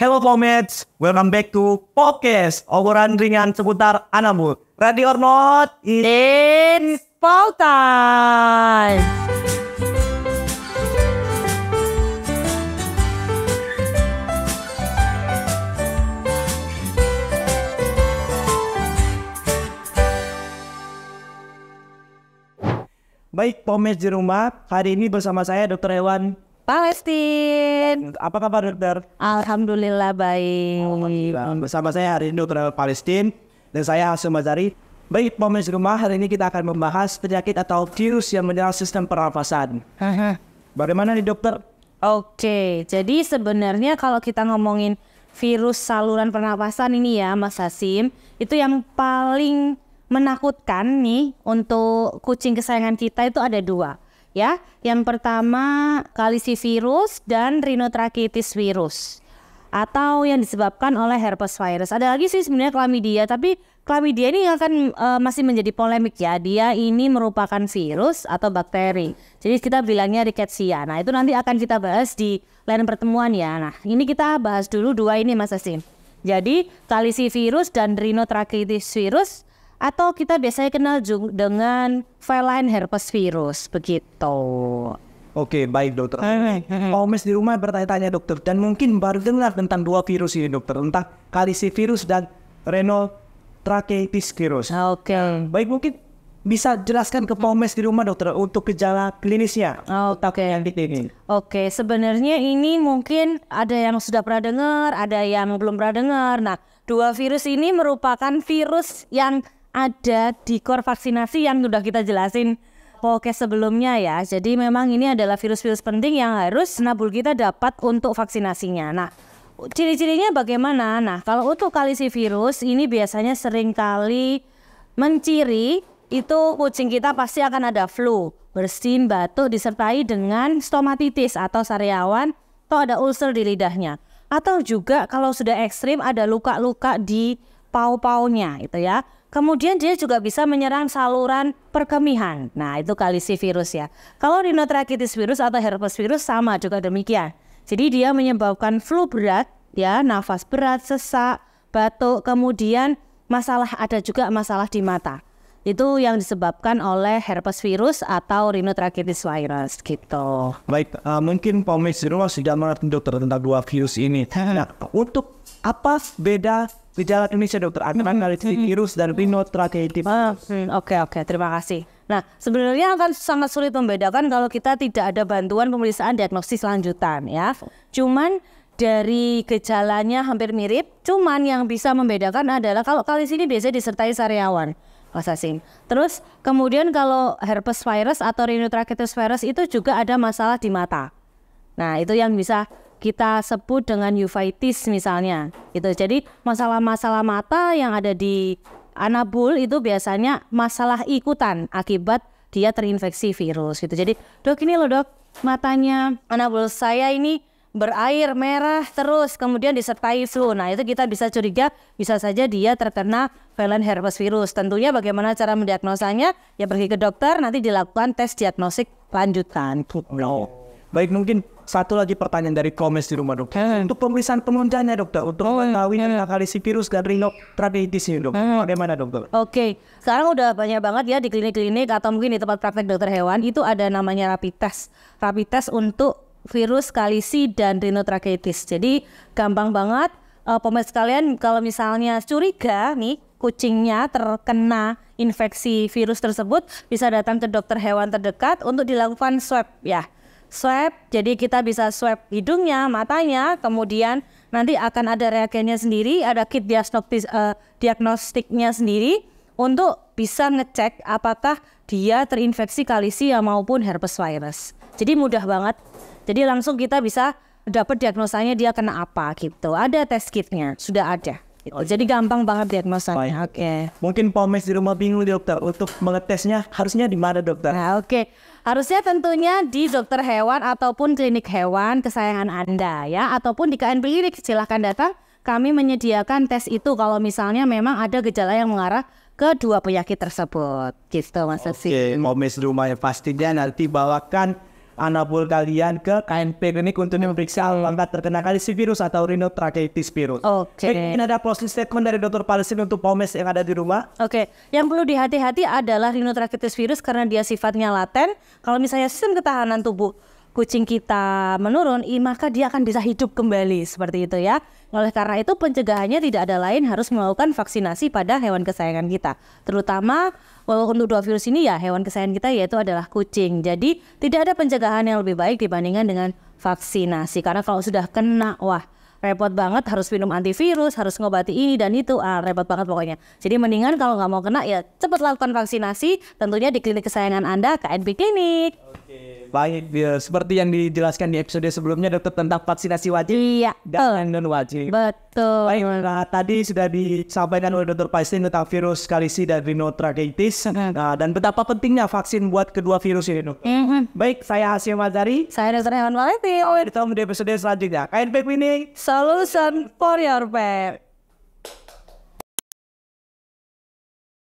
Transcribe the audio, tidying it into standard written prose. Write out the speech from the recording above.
Hello Pomets, welcome back to podcast obrolan ringan seputar anabul. Ready or not? It's fall time. Baik Pomets di rumah, hari ini bersama saya Dr. Hewan. Palestine. Apa kabar dokter? Alhamdulillah baik. Bersama saya hari ini Dr. Hewan Palestine dan saya Hasyim Mazari. Baik Pomets di rumah, hari ini kita akan membahas penyakit atau virus yang menyerang sistem pernafasan. Bagaimana nih dokter? Oke, jadi sebenarnya kalau kita ngomongin virus saluran pernapasan ini ya Mas Hasyim, itu yang paling menakutkan nih untuk kucing kesayangan kita itu ada dua. Ya, yang pertama kalisivirus dan rhinotracheosis virus atau yang disebabkan oleh herpes virus. Ada lagi sih sebenarnya chlamydia, tapi chlamydia ini akan masih menjadi polemik ya. Dia ini merupakan virus atau bakteri. Jadi kita bilangnya rickettsia. Nah, itu nanti akan kita bahas di lain pertemuan ya. Nah, ini kita bahas dulu dua ini Mas Hasyim. Jadi kalisivirus dan rhinotracheosis virus atau kita biasanya kenal dengan feline herpes virus, begitu. Oke, baik dokter. Pomets di rumah bertanya-tanya dokter, dan mungkin baru dengar tentang dua virus ini dokter, tentang kalisivirus dan rhinotracheosis virus. Oke. Baik, mungkin bisa jelaskan ke Pomets di rumah dokter untuk gejala klinisnya. Oke. Ini. Oke, sebenarnya ini mungkin ada yang sudah pernah dengar, ada yang belum pernah dengar. Nah, dua virus ini merupakan virus yang ada di core vaksinasi yang sudah kita jelasin podcast sebelumnya ya. Jadi memang ini adalah virus-virus penting yang harus nabul kita dapat untuk vaksinasinya. Nah, ciri-cirinya bagaimana? Nah, kalau untuk kalisivirus ini biasanya sering kali menciri itu kucing kita pasti akan ada flu, bersin, batuk disertai dengan stomatitis atau sariawan atau ada ulcer di lidahnya. Atau juga kalau sudah ekstrim ada luka-luka di paru-parunya itu ya. Kemudian dia juga bisa menyerang saluran perkemihan. Nah, itu kalisivirus ya. Kalau rhinotracheosis virus atau herpes virus sama juga demikian. Jadi dia menyebabkan flu berat ya, nafas berat, sesak, batuk, kemudian ada juga masalah di mata. Itu yang disebabkan oleh herpes virus atau rhinotracheosis virus gitu. Baik, mungkin Pomets di rumah sudah mengerti dokter tentang dua virus ini. Nah, untuk apa beda gejala klinisnya dokter antara kalisivirus dan rhinotracheosis? Oke, terima kasih. Nah, sebenarnya akan sangat sulit membedakan kalau kita tidak ada bantuan pemeriksaan diagnosis lanjutan ya. Cuman dari gejalanya hampir mirip, cuman yang bisa membedakan adalah kalau kalis ini biasanya disertai sariawan. Mas Hasyim. Terus kemudian kalau herpes virus atau rhinotracheosis virus itu juga ada masalah di mata. Nah, itu yang bisa kita sebut dengan uveitis misalnya. Itu jadi masalah-masalah mata yang ada di anabul itu biasanya masalah ikutan akibat dia terinfeksi virus gitu. Jadi, "Dok, ini loh, Dok, matanya anabul saya ini berair merah terus kemudian disertai flu." Nah, itu kita bisa curiga bisa saja dia terkena feline herpes virus. Tentunya bagaimana cara mendiagnosanya? Ya pergi ke dokter, nanti dilakukan tes diagnostik lanjutan. Baik, mungkin satu lagi pertanyaan dari Pomets di rumah dokter. Untuk pemeriksaan penunjangnya dokter, untuk mengetahui tentang kalisivirus dan rhinotracheosis ini dokter, bagaimana dokter? Oke, sekarang udah banyak banget ya di klinik-klinik atau mungkin di tempat praktek dokter hewan itu ada namanya rapid test untuk virus kalisi dan rhinotracheosis. Jadi gampang banget Pomets sekalian kalau misalnya curiga nih kucingnya terkena infeksi virus tersebut bisa datang ke dokter hewan terdekat untuk dilakukan swab ya. Swab, jadi kita bisa swab hidungnya, matanya, kemudian nanti akan ada reagennya sendiri, ada kit diagnostiknya sendiri untuk bisa ngecek apakah dia terinfeksi kalisia maupun herpes virus. Jadi mudah banget. Jadi langsung kita bisa dapat diagnosanya dia kena apa gitu. Ada tes kitnya, sudah ada. Gitu. Jadi gampang banget diagnosanya. Oke. Mungkin Pomets di rumah bingung dokter untuk mengetesnya harusnya di mana dokter? Nah, harusnya tentunya di dokter hewan ataupun klinik hewan kesayangan Anda ya, ataupun di KN Klinik silahkan datang. Kami menyediakan tes itu kalau misalnya memang ada gejala yang mengarah ke dua penyakit tersebut. Gitu Mas Hasyim. Pomets di rumah ya pastinya nanti bawakan anabol kalian ke KNP Klinik untuk memeriksa apakah terkena kalisi virus atau rhinotracheitis virus. Oke. Ini ada closing statement dari Dr. Palestine untuk POMES yang ada di rumah. Oke, yang perlu dihati-hati adalah rhinotracheitis virus karena dia sifatnya laten. Kalau misalnya sistem ketahanan tubuh kucing kita menurun, maka dia akan bisa hidup kembali seperti itu ya. Oleh karena itu pencegahannya tidak ada lain harus melakukan vaksinasi pada hewan kesayangan kita. Terutama untuk dua virus ini ya hewan kesayangan kita yaitu adalah kucing. Jadi tidak ada pencegahan yang lebih baik dibandingkan dengan vaksinasi. Karena kalau sudah kena, wah repot banget, harus minum antivirus, harus ngobati ini dan itu, repot banget pokoknya. Jadi mendingan kalau nggak mau kena ya cepat lakukan vaksinasi, tentunya di klinik kesayangan Anda, KNP Klinik. Baik, seperti yang dijelaskan di episode sebelumnya dokter tentang vaksinasi wajib Iya, dan non wajib. betul. Baik, tadi sudah disampaikan oleh Dr. Palestine tentang virus kalisi dan rhinotracheitis, dan betapa pentingnya vaksin buat kedua virus ini, dokter. Baik, saya Hasyim Mazari. Saya Dr. Hewan Maleti. Kita ketemu di episode selanjutnya. KNP Klinik. Solution for your pet.